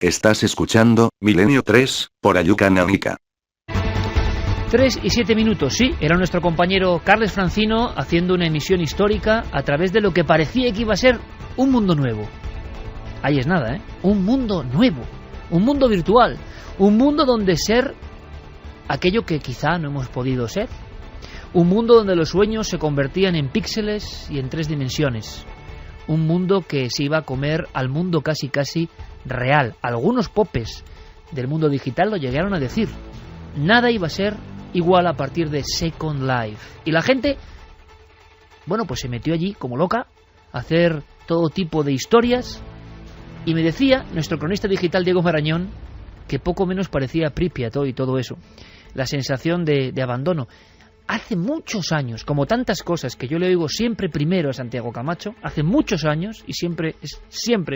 Estás escuchando Milenio 3, por Ayuca Náutica. 3 y 7 minutos, sí, era nuestro compañero Carles Francino haciendo una emisión histórica a través de lo que parecía que iba a ser un mundo nuevo. Ahí es nada, ¿eh? Un mundo nuevo, un mundo virtual, un mundo donde ser aquello que quizá no hemos podido ser, un mundo donde los sueños se convertían en píxeles y en 3 dimensiones, un mundo que se iba a comer al mundo casi real. Algunos popes del mundo digital lo llegaron a decir. Nada iba a ser igual a partir de Second Life. Y la gente, bueno, pues se metió allí como loca a hacer todo tipo de historias. Y me decía nuestro cronista digital Diego Marañón que poco menos parecía Pripyat y todo eso. La sensación de abandono. Hace muchos años, como tantas cosas que yo le oigo siempre primero a Santiago Camacho, hace muchos años, y siempre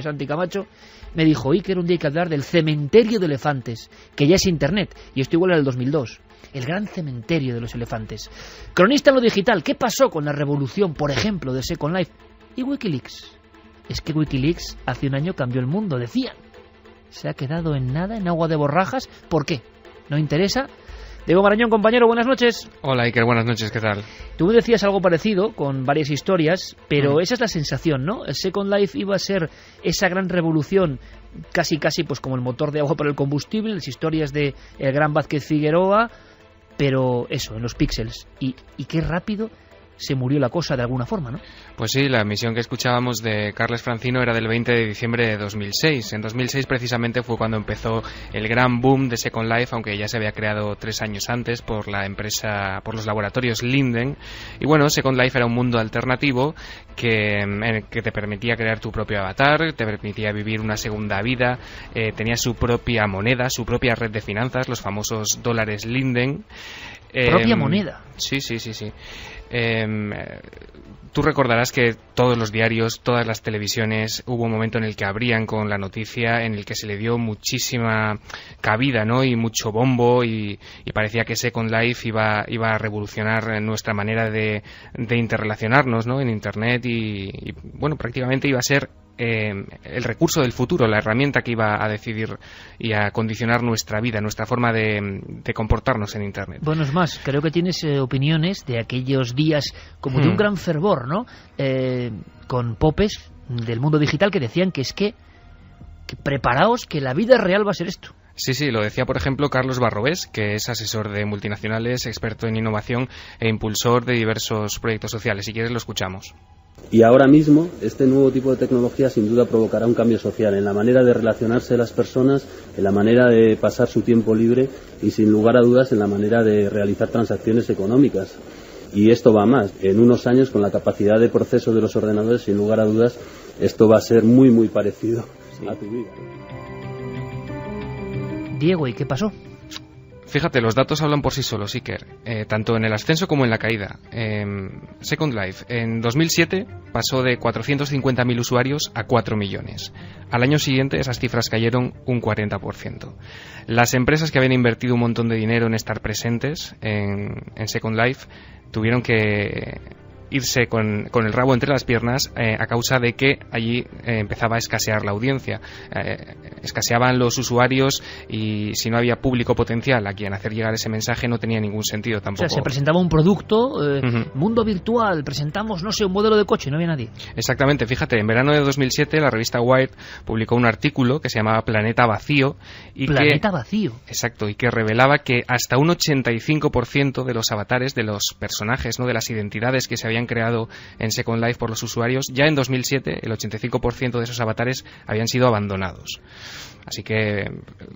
Santi Camacho, me dijo, Iker, un día hay que hablar del cementerio de elefantes, que ya es internet, y esto igual era el 2002, el gran cementerio de los elefantes. Cronista en lo digital, ¿qué pasó con la revolución, por ejemplo, de Second Life? Y Wikileaks. Es que Wikileaks hace un año cambió el mundo, decían. Se ha quedado en nada, en agua de borrajas. ¿Por qué? ¿No interesa? Diego Marañón, compañero, buenas noches. Hola Iker, buenas noches, ¿qué tal? Tú me decías algo parecido, con varias historias, pero esa es la sensación, ¿no? El Second Life iba a ser esa gran revolución, casi pues como el motor de agua para el combustible, las historias de el gran Vázquez Figueroa, pero eso, en los píxeles. Y qué rápido se murió la cosa de alguna forma, ¿no? Pues sí, la emisión que escuchábamos de Carles Francino era del 20 de diciembre de 2006. En 2006 precisamente fue cuando empezó el gran boom de Second Life, aunque ya se había creado 3 años antes por la empresa, por los laboratorios Linden. Y bueno, Second Life era un mundo alternativo en el que te permitía crear tu propio avatar, te permitía vivir una segunda vida, tenía su propia moneda, su propia red de finanzas, los famosos dólares Linden. ¿Propia moneda? Sí. Tú recordarás que todos los diarios, todas las televisiones, hubo un momento en el que abrían con la noticia, en el que se le dio muchísima cabida, ¿no? Y mucho bombo, y parecía que Second Life iba a revolucionar nuestra manera de interrelacionarnos, ¿no? En Internet y bueno, prácticamente iba a ser el recurso del futuro, la herramienta que iba a decidir y a condicionar nuestra vida, nuestra forma de comportarnos en Internet. Bueno, es más, creo que tienes opiniones de aquellos días como de un gran fervor, ¿no? Con popes del mundo digital que decían que preparaos, que la vida real va a ser esto. Sí, lo decía, por ejemplo, Carlos Barrobés, que es asesor de multinacionales, experto en innovación e impulsor de diversos proyectos sociales. Si quieres, lo escuchamos. Y ahora mismo, este nuevo tipo de tecnología sin duda provocará un cambio social en la manera de relacionarse las personas, en la manera de pasar su tiempo libre y, sin lugar a dudas, en la manera de realizar transacciones económicas. Y esto va más. En unos años, con la capacidad de proceso de los ordenadores, sin lugar a dudas, esto va a ser muy parecido a tu vida. Diego, ¿y qué pasó? Fíjate, los datos hablan por sí solos, Iker, tanto en el ascenso como en la caída. Second Life, en 2007 pasó de 450.000 usuarios a 4 millones. Al año siguiente esas cifras cayeron un 40%. Las empresas que habían invertido un montón de dinero en estar presentes en Second Life tuvieron que irse con el rabo entre las piernas a causa de que allí empezaba a escasear la audiencia. Escaseaban los usuarios y si no había público potencial a quien hacer llegar ese mensaje no tenía ningún sentido tampoco. O sea, se presentaba un producto, mundo virtual, presentamos, no sé, un modelo de coche, no había nadie. Exactamente, fíjate, en verano de 2007 la revista Wired publicó un artículo que se llamaba Planeta Vacío. Planeta Vacío. Exacto, y que revelaba que hasta un 85% de los avatares, de los personajes, ¿no?, de las identidades que se habían creado en Second Life por los usuarios, ya en 2007 el 85% de esos avatares habían sido abandonados. Así que,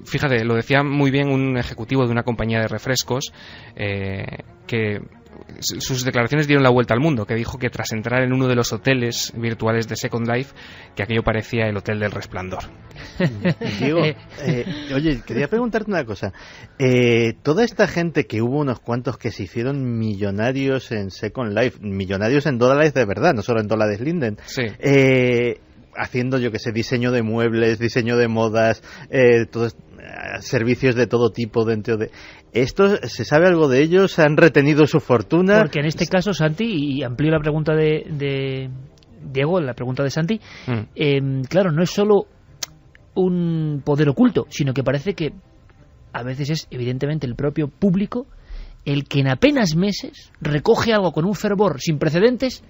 fíjate, lo decía muy bien un ejecutivo de una compañía de refrescos que sus declaraciones dieron la vuelta al mundo, que dijo que tras entrar en uno de los hoteles virtuales de Second Life, que aquello parecía el Hotel del Resplandor. Diego, oye, quería preguntarte una cosa. Toda esta gente, que hubo unos cuantos que se hicieron millonarios en Second Life, millonarios en dólares de verdad, no solo en dólares Linden, sí. Haciendo, yo que sé, diseño de muebles, diseño de modas, servicios de todo tipo dentro de... ¿Esto se sabe algo de ellos? ¿Han retenido su fortuna? Porque en este caso, Santi, y amplío la pregunta de Diego, la pregunta de Santi, claro, no es solo un poder oculto, sino que parece que a veces es evidentemente el propio público el que en apenas meses recoge algo con un fervor sin precedentes,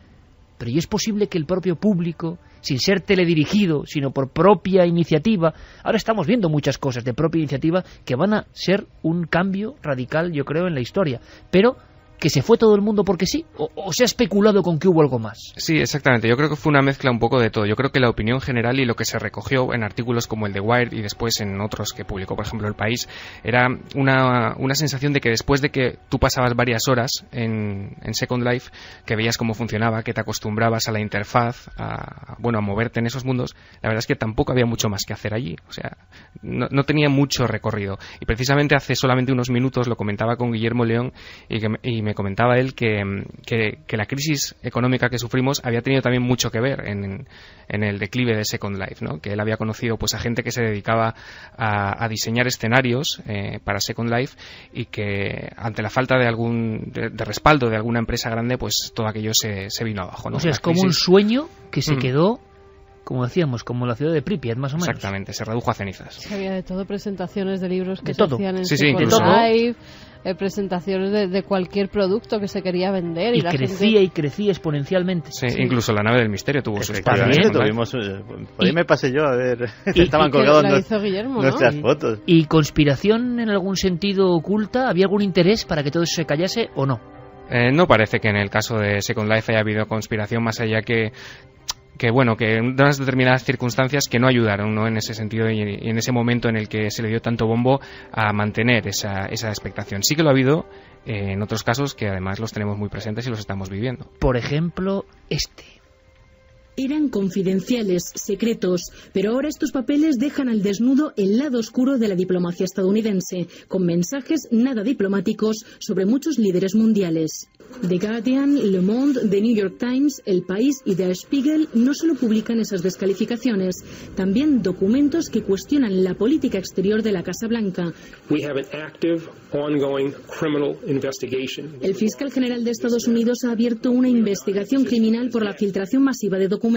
pero ¿y es posible que el propio público, sin ser teledirigido, sino por propia iniciativa, ahora estamos viendo muchas cosas de propia iniciativa que van a ser un cambio radical, yo creo, en la historia, pero que se fue todo el mundo porque sí, o se ha especulado con que hubo algo más? Sí, exactamente. Yo creo que fue una mezcla un poco de todo. Yo creo que la opinión general y lo que se recogió en artículos como el de Wired y después en otros que publicó, por ejemplo, El País, era una sensación de que después de que tú pasabas varias horas en Second Life, que veías cómo funcionaba, que te acostumbrabas a la interfaz, a moverte en esos mundos, la verdad es que tampoco había mucho más que hacer allí. O sea, no tenía mucho recorrido. Y precisamente hace solamente unos minutos lo comentaba con Guillermo León y me comentaba él que la crisis económica que sufrimos había tenido también mucho que ver en el declive de Second Life, ¿no? Que él había conocido pues a gente que se dedicaba a diseñar escenarios para Second Life y que ante la falta de respaldo de alguna empresa grande, pues todo aquello se vino abajo, ¿no? O sea, es como un sueño que se quedó, como decíamos, como la ciudad de Pripyat, más o menos. Exactamente, se redujo a cenizas. Había de todo, presentaciones de libros que de se todo. hacían en Second Life, presentaciones de cualquier producto que se quería vender. Y crecía y crecía exponencialmente. Sí, incluso la nave del misterio tuvo su espacio. Tuvimos, por ahí me pasé yo a ver, estaban colgados nuestras fotos. ¿Y conspiración en algún sentido oculta? ¿Había algún interés para que todo eso se callase o no? No parece que en el caso de Second Life haya habido conspiración más allá que de unas determinadas circunstancias que no ayudaron, ¿no? En ese sentido y en ese momento en el que se le dio tanto bombo a mantener esa expectación. Sí que lo ha habido en otros casos que además los tenemos muy presentes y los estamos viviendo. Por ejemplo, Eran confidenciales, secretos, pero ahora estos papeles dejan al desnudo el lado oscuro de la diplomacia estadounidense, con mensajes nada diplomáticos sobre muchos líderes mundiales. The Guardian, Le Monde, The New York Times, El País y Der Spiegel no solo publican esas descalificaciones, también documentos que cuestionan la política exterior de la Casa Blanca. El fiscal general de Estados Unidos ha abierto una investigación criminal por la filtración masiva de documentos,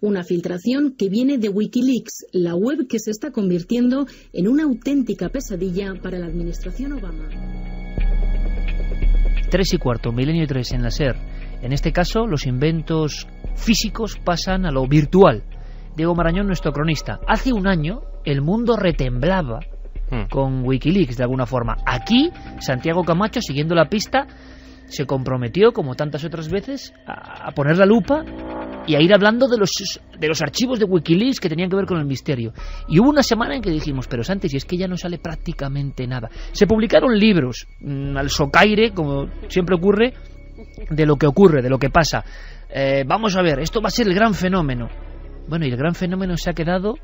una filtración que viene de Wikileaks, la web que se está convirtiendo en una auténtica pesadilla para la administración Obama. 3:15, Milenio 3 en la SER. En este caso, los inventos físicos pasan a lo virtual. Diego Marañón, nuestro cronista. Hace un año, el mundo retemblaba con Wikileaks, de alguna forma. Aquí, Santiago Camacho, siguiendo la pista, se comprometió, como tantas otras veces, a poner la lupa y a ir hablando de los archivos de Wikileaks que tenían que ver con el misterio. Y hubo una semana en que dijimos, pero Santi, si es que ya no sale prácticamente nada. Se publicaron libros al socaire, como siempre ocurre, de lo que pasa. Vamos a ver, esto va a ser el gran fenómeno. Bueno, y el gran fenómeno se ha quedado,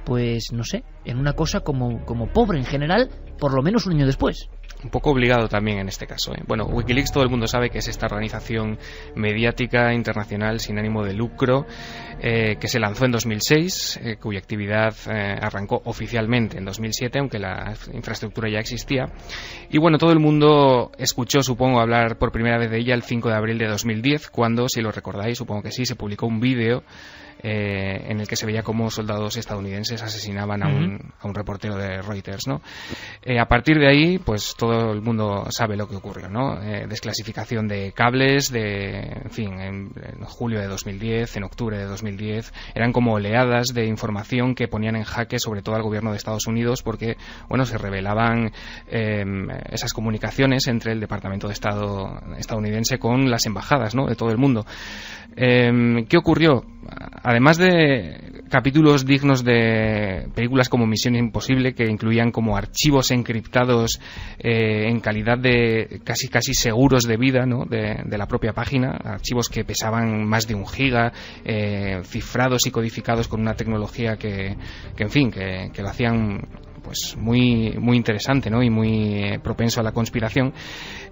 pues no sé, en una cosa como pobre en general, por lo menos un año después. Un poco obligado también en este caso. Bueno, Wikileaks todo el mundo sabe que es esta organización mediática internacional sin ánimo de lucro que se lanzó en 2006, cuya actividad arrancó oficialmente en 2007, aunque la infraestructura ya existía. Y bueno, todo el mundo escuchó, supongo, hablar por primera vez de ella el 5 de abril de 2010, cuando, si lo recordáis, supongo que sí, se publicó un vídeo en el que se veía cómo soldados estadounidenses asesinaban a un reportero de Reuters, ¿no? A partir de ahí, pues todo el mundo sabe lo que ocurrió, ¿no? Desclasificación de cables, en julio de 2010, en octubre de 2010, eran como oleadas de información que ponían en jaque sobre todo al gobierno de Estados Unidos porque, bueno, se revelaban esas comunicaciones entre el Departamento de Estado estadounidense con las embajadas, ¿no? De todo el mundo. ¿Qué ocurrió? Además de capítulos dignos de películas como Misión Imposible, que incluían como archivos encriptados en calidad de casi seguros de vida, ¿no? de la propia página, archivos que pesaban más de 1 giga, cifrados y codificados con una tecnología que lo hacían pues muy interesante, ¿no? Y muy propenso a la conspiración.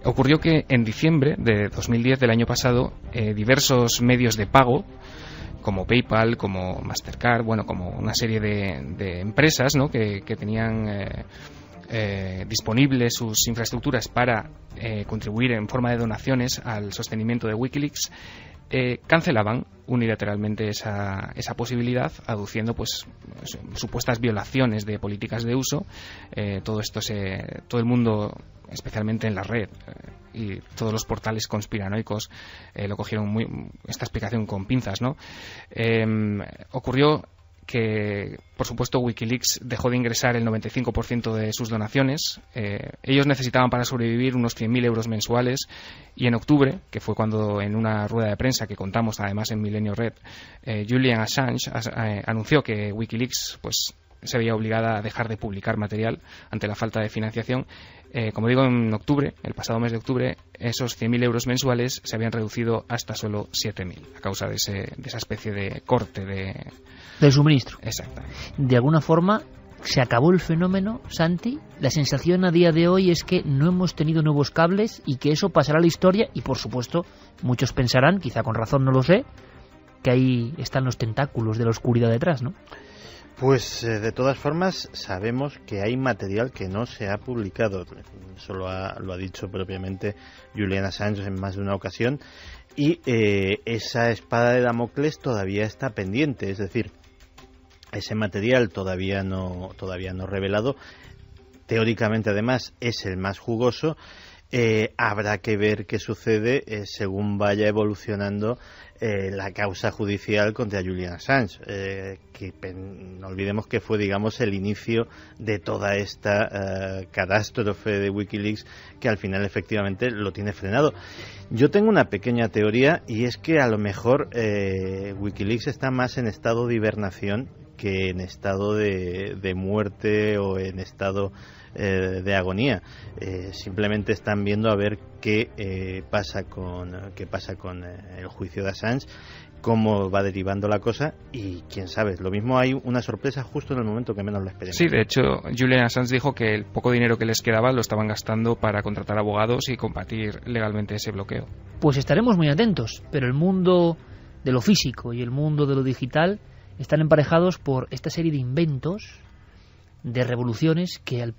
Ocurrió que en diciembre de 2010 del año pasado, diversos medios de pago como PayPal, como Mastercard, bueno, como una serie de empresas, ¿no? que tenían disponibles sus infraestructuras para contribuir en forma de donaciones al sostenimiento de Wikileaks, cancelaban unilateralmente esa posibilidad, aduciendo pues supuestas violaciones de políticas de uso. Todo el mundo, especialmente en la red, y todos los portales conspiranoicos lo cogieron esta explicación con pinzas, ¿no? Ocurrió que, por supuesto, WikiLeaks dejó de ingresar el 95% de sus donaciones. Ellos necesitaban para sobrevivir unos 100.000 euros mensuales, y en octubre, que fue cuando en una rueda de prensa que contamos además en Milenio Red, Julian Assange anunció que WikiLeaks pues se veía obligada a dejar de publicar material ante la falta de financiación. Como digo, en octubre, el pasado mes de octubre, esos 100.000 euros mensuales se habían reducido hasta solo 7.000 a causa de esa especie de corte del suministro. Exacto. De alguna forma se acabó el fenómeno, Santi. La sensación a día de hoy es que no hemos tenido nuevos cables y que eso pasará a la historia, y por supuesto muchos pensarán, quizá con razón, no lo sé, que ahí están los tentáculos de la oscuridad detrás, ¿no? Pues de todas formas sabemos que hay material que no se ha publicado. Eso lo ha dicho propiamente Julian Assange en más de una ocasión, y esa espada de Damocles todavía está pendiente, es decir, ese material todavía no revelado. Teóricamente, además, es el más jugoso. Habrá que ver qué sucede según vaya evolucionando la causa judicial contra Julian Assange, que no olvidemos que fue, digamos, el inicio de toda esta catástrofe de WikiLeaks, que al final efectivamente lo tiene frenado. Yo tengo una pequeña teoría, y es que a lo mejor WikiLeaks está más en estado de hibernación que en estado de muerte o en estado de agonía. Simplemente están viendo a ver qué pasa con el juicio de Assange, cómo va derivando la cosa, y quién sabe, lo mismo hay una sorpresa justo en el momento que menos lo esperemos. Sí, de hecho, Julian Assange dijo que el poco dinero que les quedaba lo estaban gastando para contratar abogados y combatir legalmente ese bloqueo. Pues estaremos muy atentos, pero el mundo de lo físico y el mundo de lo digital están emparejados por esta serie de inventos, de revoluciones que,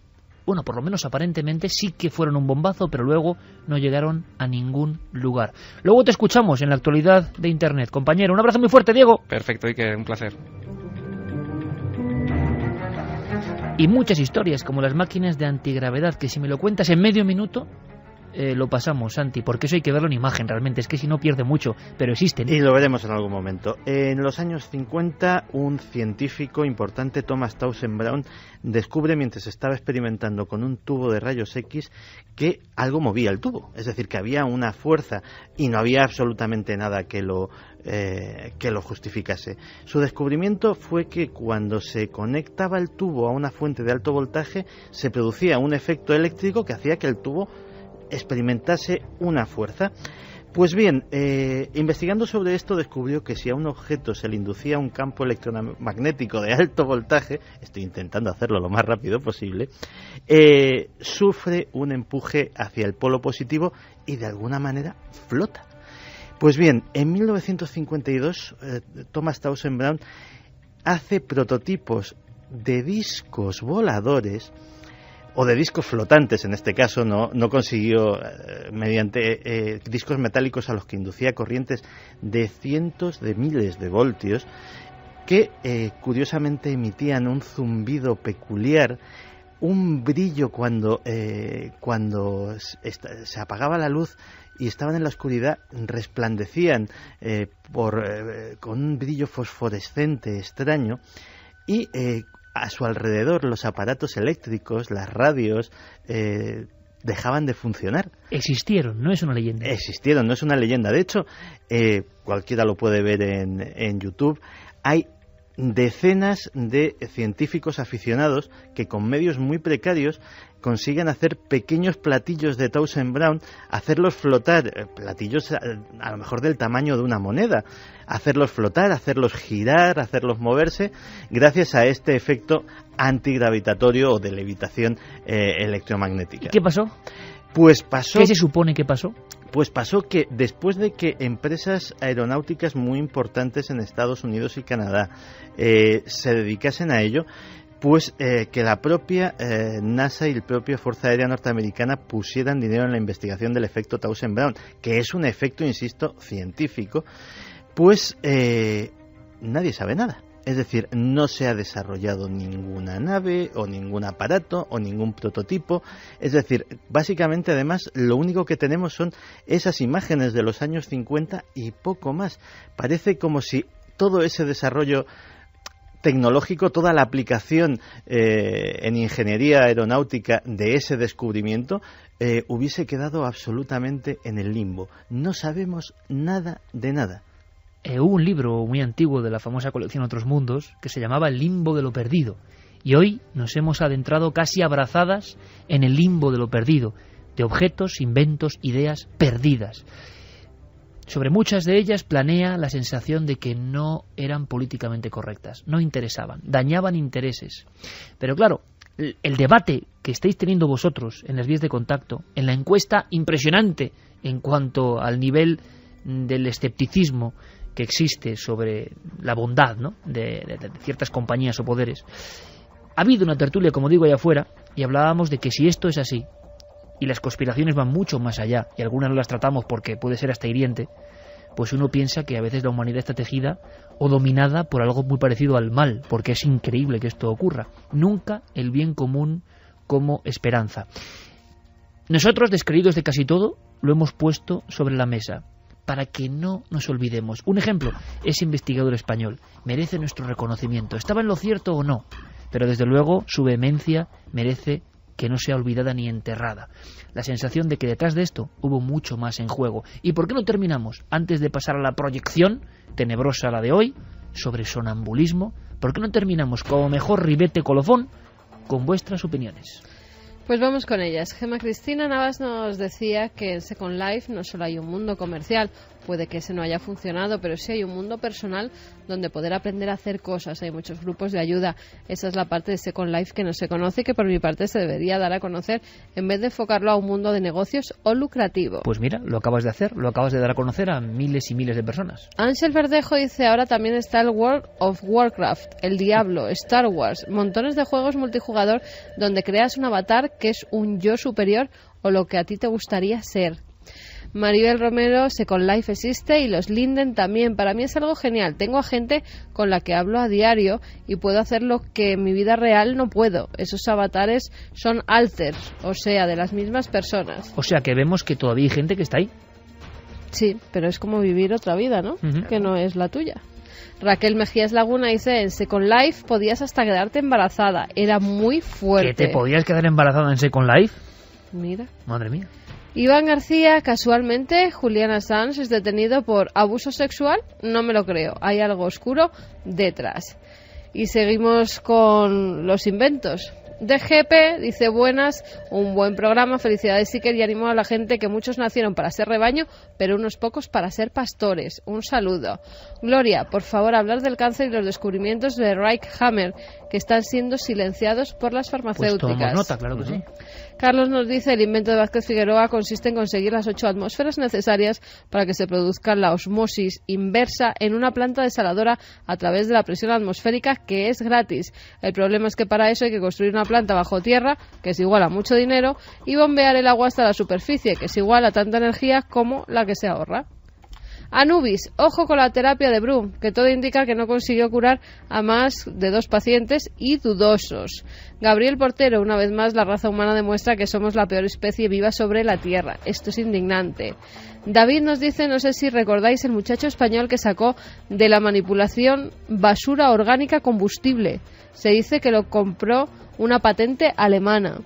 bueno, por lo menos aparentemente sí que fueron un bombazo, pero luego no llegaron a ningún lugar. Luego te escuchamos en la actualidad de Internet. Compañero, un abrazo muy fuerte, Diego. Perfecto, Iker, un placer. Y muchas historias, como las máquinas de antigravedad, que si me lo cuentas en medio minuto, lo pasamos, Santi, porque eso hay que verlo en imagen realmente, es que si no pierde mucho, pero existen. Y lo veremos en algún momento. En los años 50, un científico importante, Thomas Townsend Brown, descubre, mientras estaba experimentando con un tubo de rayos X, que algo movía el tubo, es decir, que había una fuerza, y no había absolutamente nada que lo justificase. Su descubrimiento fue que cuando se conectaba el tubo a una fuente de alto voltaje, se producía un efecto eléctrico que hacía que el tubo experimentase una fuerza. Pues bien, investigando sobre esto, descubrió que si a un objeto se le inducía un campo electromagnético de alto voltaje, estoy intentando hacerlo lo más rápido posible, sufre un empuje hacia el polo positivo y de alguna manera flota. Pues bien, en 1952 Thomas Townsend Brown hace prototipos de discos voladores, o de discos flotantes en este caso. No consiguió mediante discos metálicos a los que inducía corrientes de cientos de miles de voltios, que curiosamente emitían un zumbido peculiar, un brillo cuando se apagaba la luz y estaban en la oscuridad, resplandecían con un brillo fosforescente extraño, y a su alrededor los aparatos eléctricos, las radios, dejaban de funcionar. Existieron, no es una leyenda. Existieron, no es una leyenda. De hecho, cualquiera lo puede ver en YouTube. Hay decenas de científicos aficionados que con medios muy precarios consiguen hacer pequeños platillos de Townsend Brown, hacerlos flotar, platillos a lo mejor del tamaño de una moneda, hacerlos flotar, hacerlos girar, hacerlos moverse, gracias a este efecto antigravitatorio o de levitación electromagnética. ¿Y qué pasó? Pues pasó... ¿Qué se supone que pasó? Pues pasó que después de que empresas aeronáuticas muy importantes en Estados Unidos y Canadá se dedicasen a ello, pues que la propia NASA y la propia Fuerza Aérea Norteamericana pusieran dinero en la investigación del efecto Townsend-Brown, que es un efecto, insisto, científico, pues nadie sabe nada. Es decir, no se ha desarrollado ninguna nave o ningún aparato o ningún prototipo. Es decir, básicamente, además, lo único que tenemos son esas imágenes de los años 50 y poco más. Parece como si todo ese desarrollo tecnológico, toda la aplicación en ingeniería aeronáutica de ese descubrimiento hubiese quedado absolutamente en el limbo. No sabemos nada de nada. Hubo un libro muy antiguo de la famosa colección Otros Mundos que se llamaba El limbo de lo perdido, y hoy nos hemos adentrado casi abrazadas en el limbo de lo perdido, de objetos, inventos, ideas perdidas. Sobre muchas de ellas planea la sensación de que no eran políticamente correctas, no interesaban, dañaban intereses. Pero claro, el debate que estáis teniendo vosotros en las vías de contacto, en la encuesta impresionante en cuanto al nivel del escepticismo que existe sobre la bondad, ¿no?, de ciertas compañías o poderes. Ha habido una tertulia, como digo, allá afuera, y hablábamos de que si esto es así, y las conspiraciones van mucho más allá, y algunas no las tratamos porque puede ser hasta hiriente, pues uno piensa que a veces la humanidad está tejida o dominada por algo muy parecido al mal, porque es increíble que esto ocurra. Nunca el bien común como esperanza. Nosotros, descreídos de casi todo, lo hemos puesto sobre la mesa, para que no nos olvidemos. Un ejemplo, ese investigador español merece nuestro reconocimiento. ¿Estaba en lo cierto o no? Pero desde luego su vehemencia merece que no sea olvidada ni enterrada. La sensación de que detrás de esto hubo mucho más en juego. ¿Y por qué no terminamos, antes de pasar a la proyección, tenebrosa la de hoy, sobre sonambulismo? ¿Por qué no terminamos como mejor ribete colofón con vuestras opiniones? Pues vamos con ellas. Gemma Cristina Navas nos decía que en Second Life no solo hay un mundo comercial, puede que ese no haya funcionado, pero sí hay un mundo personal donde poder aprender a hacer cosas. Hay muchos grupos de ayuda. Esa es la parte de Second Life que no se conoce y que por mi parte se debería dar a conocer en vez de enfocarlo a un mundo de negocios o lucrativo. Pues mira, lo acabas de hacer, lo acabas de dar a conocer a miles y miles de personas. Ángel Verdejo dice, ahora también está el World of Warcraft, el Diablo, Star Wars, montones de juegos multijugador donde creas un avatar que es un yo superior o lo que a ti te gustaría ser. Maribel Romero, Second Life existe y los Linden también. Para mí es algo genial. Tengo a gente con la que hablo a diario y puedo hacer lo que en mi vida real no puedo. Esos avatares son alters, o sea, de las mismas personas. O sea, que vemos que todavía hay gente que está ahí. Sí, pero es como vivir otra vida, ¿no? Que no es la tuya. Raquel Mejías Laguna dice, en Second Life podías hasta quedarte embarazada. Era muy fuerte. ¿Que te podías quedar embarazada en Second Life? Mira. Madre mía. Iván García, casualmente, Julian Assange es detenido por abuso sexual. No me lo creo. Hay algo oscuro detrás. Y seguimos con los inventos. DGP dice, buenas, un buen programa, felicidades Iker, y animo a la gente que muchos nacieron para ser rebaño, pero unos pocos para ser pastores. Un saludo. Gloria, por favor, hablar del cáncer y los descubrimientos de Reich Hammer, que están siendo silenciados por las farmacéuticas. Pues tomamos nota, claro que sí. Carlos nos dice, el invento de Vázquez Figueroa consiste en conseguir las 8 atmósferas necesarias para que se produzca la osmosis inversa en una planta desaladora a través de la presión atmosférica, que es gratis. El problema es que para eso hay que construir una planta bajo tierra, que es igual a mucho dinero, y bombear el agua hasta la superficie, que es igual a tanta energía como la que se ahorra. Anubis, ojo con la terapia de Brum, que todo indica que no consiguió curar a más de 2 pacientes y dudosos. Gabriel Portero, una vez más la raza humana demuestra que somos la peor especie viva sobre la Tierra. Esto es indignante. David nos dice, no sé si recordáis el muchacho español que sacó de la manipulación basura orgánica combustible. Se dice que lo compró una patente alemana.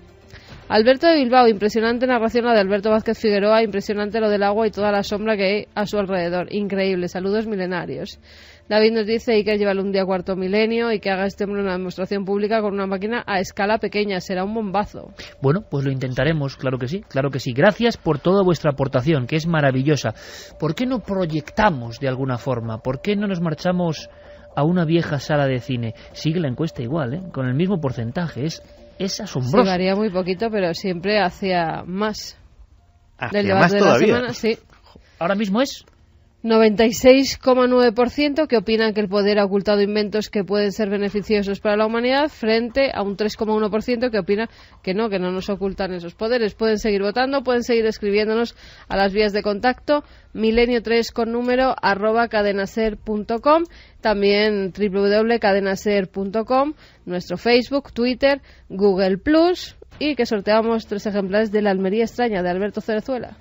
Alberto de Bilbao, impresionante narración la de Alberto Vázquez Figueroa, impresionante lo del agua y toda la sombra que hay a su alrededor. Increíble, saludos milenarios. David nos dice, Iker, llévalo un día cuarto milenio y que haga este hombre una demostración pública con una máquina a escala pequeña, será un bombazo. Bueno, pues lo intentaremos, claro que sí, claro que sí. Gracias por toda vuestra aportación, que es maravillosa. ¿Por qué no proyectamos de alguna forma? ¿Por qué no nos marchamos a una vieja sala de cine? Sigue la encuesta igual, con el mismo porcentaje, es asombroso. Sí, varía muy poquito, pero siempre hacia más. Hacia más todavía. La semana, sí. Ahora mismo es 96,9% que opinan que el poder ha ocultado inventos que pueden ser beneficiosos para la humanidad, frente a un 3,1% que opina que no nos ocultan esos poderes. Pueden seguir votando, pueden seguir escribiéndonos a las vías de contacto, milenio3 con número @cadenaser.com, también www.cadenaser.com, nuestro Facebook, Twitter, Google Plus, y que sorteamos 3 ejemplares de La Almería Extraña de Alberto Cerezuela.